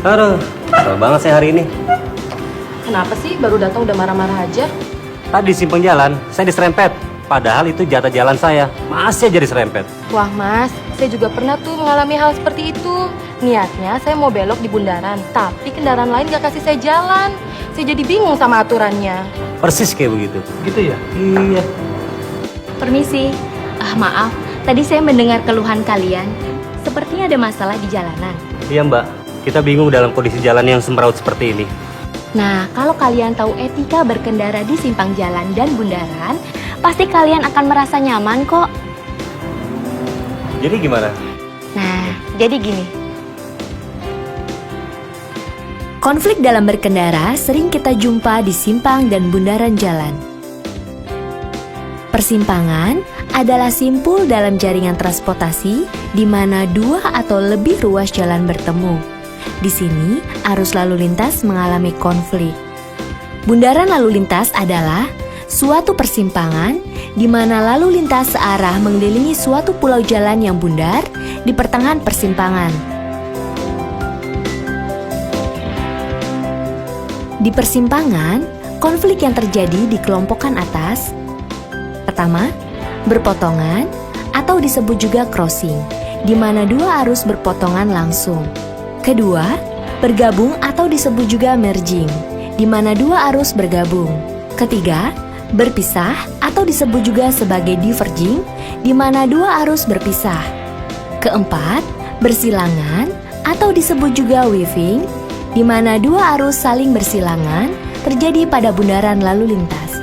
Aduh, kesel banget saya hari ini. Kenapa sih baru datang udah marah-marah aja? Tadi di simpang jalan, saya diserempet. Padahal itu jatah jalan saya. Masih aja diserempet. Wah mas, saya juga pernah tuh mengalami hal seperti itu. Niatnya saya mau belok di bundaran, tapi kendaraan lain gak kasih saya jalan. Saya jadi bingung sama aturannya. Persis kayak begitu. Gitu ya? Iya. Permisi, maaf, tadi saya mendengar keluhan kalian. Sepertinya ada masalah di jalanan. Iya mbak, kita bingung dalam kondisi jalan yang semraut seperti ini. Nah, kalau kalian tahu etika berkendara di simpang jalan dan bundaran, pasti kalian akan merasa nyaman kok. Jadi gimana? Nah, jadi gini. Konflik dalam berkendara sering kita jumpa di simpang dan bundaran jalan. Persimpangan adalah simpul dalam jaringan transportasi di mana dua atau lebih ruas jalan bertemu. Di sini, arus lalu lintas mengalami konflik. Bundaran lalu lintas adalah suatu persimpangan di mana lalu lintas searah mengelilingi suatu pulau jalan yang bundar di pertengahan persimpangan. Di persimpangan, konflik yang terjadi dikelompokkan atas. Pertama, berpotongan atau disebut juga crossing, di mana dua arus berpotongan langsung. Kedua, bergabung atau disebut juga merging, di mana dua arus bergabung. Ketiga, berpisah atau disebut juga sebagai diverging, di mana dua arus berpisah. Keempat, bersilangan atau disebut juga weaving, di mana dua arus saling bersilangan terjadi pada bundaran lalu lintas.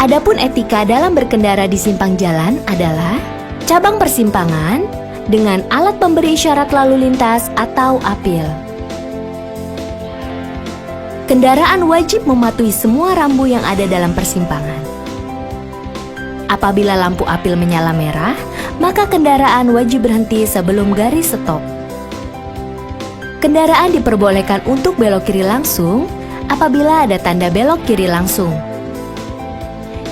Adapun etika dalam berkendara di simpang jalan adalah cabang persimpangan dengan alat pemberi isyarat lalu lintas atau apil. Kendaraan wajib mematuhi semua rambu yang ada dalam persimpangan. Apabila lampu apil menyala merah, maka kendaraan wajib berhenti sebelum garis stop. Kendaraan diperbolehkan untuk belok kiri langsung apabila ada tanda belok kiri langsung.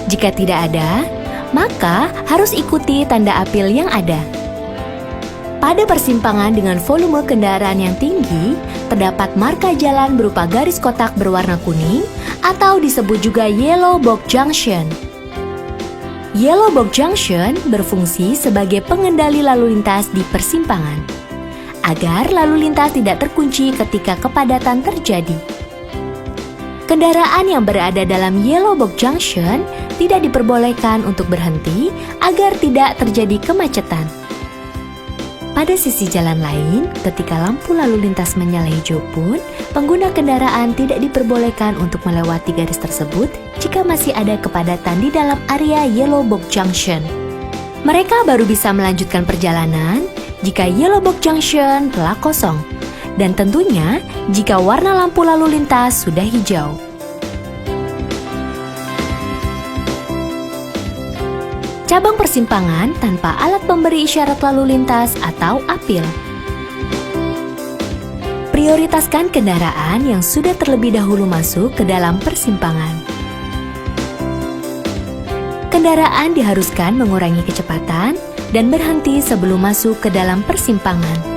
Jika tidak ada, maka harus ikuti tanda apil yang ada. Pada persimpangan dengan volume kendaraan yang tinggi, terdapat marka jalan berupa garis kotak berwarna kuning atau disebut juga yellow box junction. Yellow box junction berfungsi sebagai pengendali lalu lintas di persimpangan, agar lalu lintas tidak terkunci ketika kepadatan terjadi. Kendaraan yang berada dalam yellow box junction tidak diperbolehkan untuk berhenti agar tidak terjadi kemacetan. Pada sisi jalan lain, ketika lampu lalu lintas menyala hijau pun, pengguna kendaraan tidak diperbolehkan untuk melewati garis tersebut jika masih ada kepadatan di dalam area yellow box junction. Mereka baru bisa melanjutkan perjalanan jika yellow box junction telah kosong, dan tentunya jika warna lampu lalu lintas sudah hijau. Cabang persimpangan tanpa alat pemberi isyarat lalu lintas atau apil. Prioritaskan kendaraan yang sudah terlebih dahulu masuk ke dalam persimpangan. Kendaraan diharuskan mengurangi kecepatan dan berhenti sebelum masuk ke dalam persimpangan.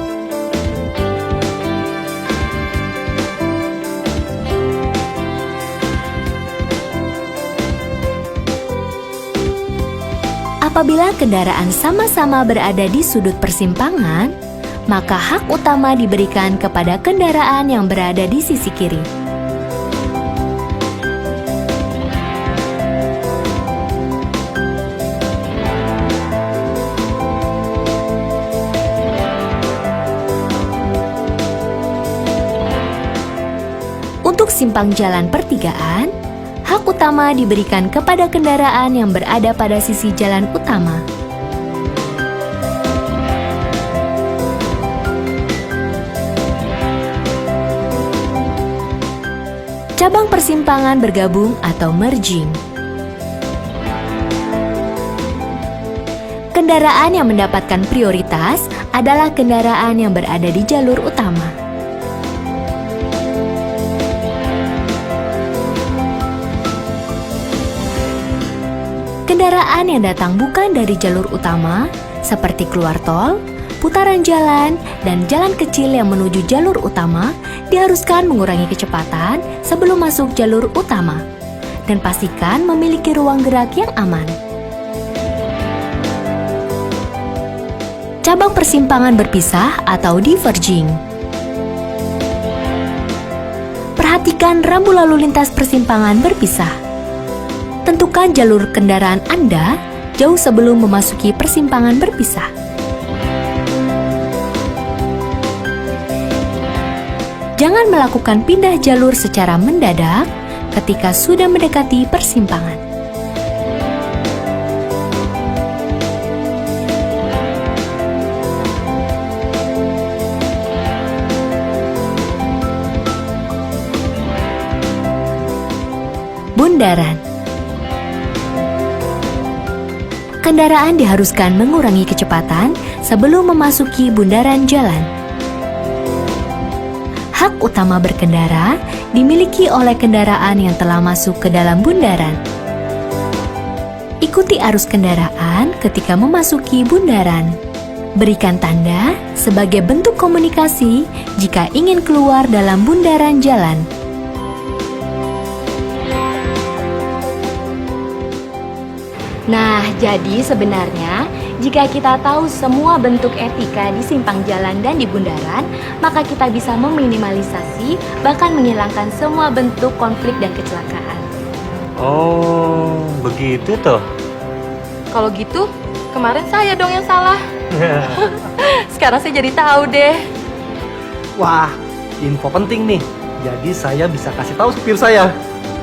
Apabila kendaraan sama-sama berada di sudut persimpangan, maka hak utama diberikan kepada kendaraan yang berada di sisi kiri. Untuk simpang jalan pertigaan, hak utama diberikan kepada kendaraan yang berada pada sisi jalan utama. Cabang persimpangan bergabung atau merging. Kendaraan yang mendapatkan prioritas adalah kendaraan yang berada di jalur utama. Kendaraan yang datang bukan dari jalur utama, seperti keluar tol, seputaran jalan dan jalan kecil yang menuju jalur utama, diharuskan mengurangi kecepatan sebelum masuk jalur utama. Dan pastikan memiliki ruang gerak yang aman. Cabang persimpangan berpisah atau diverging. Perhatikan rambu lalu lintas persimpangan berpisah. Tentukan jalur kendaraan Anda jauh sebelum memasuki persimpangan berpisah. Jangan melakukan pindah jalur secara mendadak ketika sudah mendekati persimpangan. Bundaran. Kendaraan diharuskan mengurangi kecepatan sebelum memasuki bundaran jalan. Hak utama berkendara dimiliki oleh kendaraan yang telah masuk ke dalam bundaran. Ikuti arus kendaraan ketika memasuki bundaran. Berikan tanda sebagai bentuk komunikasi jika ingin keluar dalam bundaran jalan. Nah, jadi sebenarnya jika kita tahu semua bentuk etika di simpang jalan dan di bundaran, maka kita bisa meminimalisasi bahkan menghilangkan semua bentuk konflik dan kecelakaan. Oh, begitu toh. Kalau gitu, kemarin saya dong yang salah. Sekarang saya jadi tahu deh. Wah, info penting nih. Jadi saya bisa kasih tahu supir saya.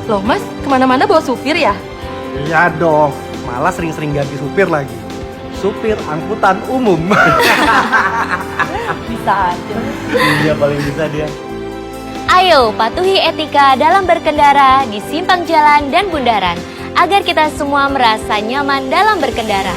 Loh mas, kemana-mana bawa supir ya? Iya dong, malah sering-sering ganti supir lagi. Supir angkutan umum. Bisa aja. Iya, paling bisa dia. Ayo patuhi etika dalam berkendara di simpang jalan dan bundaran, agar kita semua merasa nyaman dalam berkendara.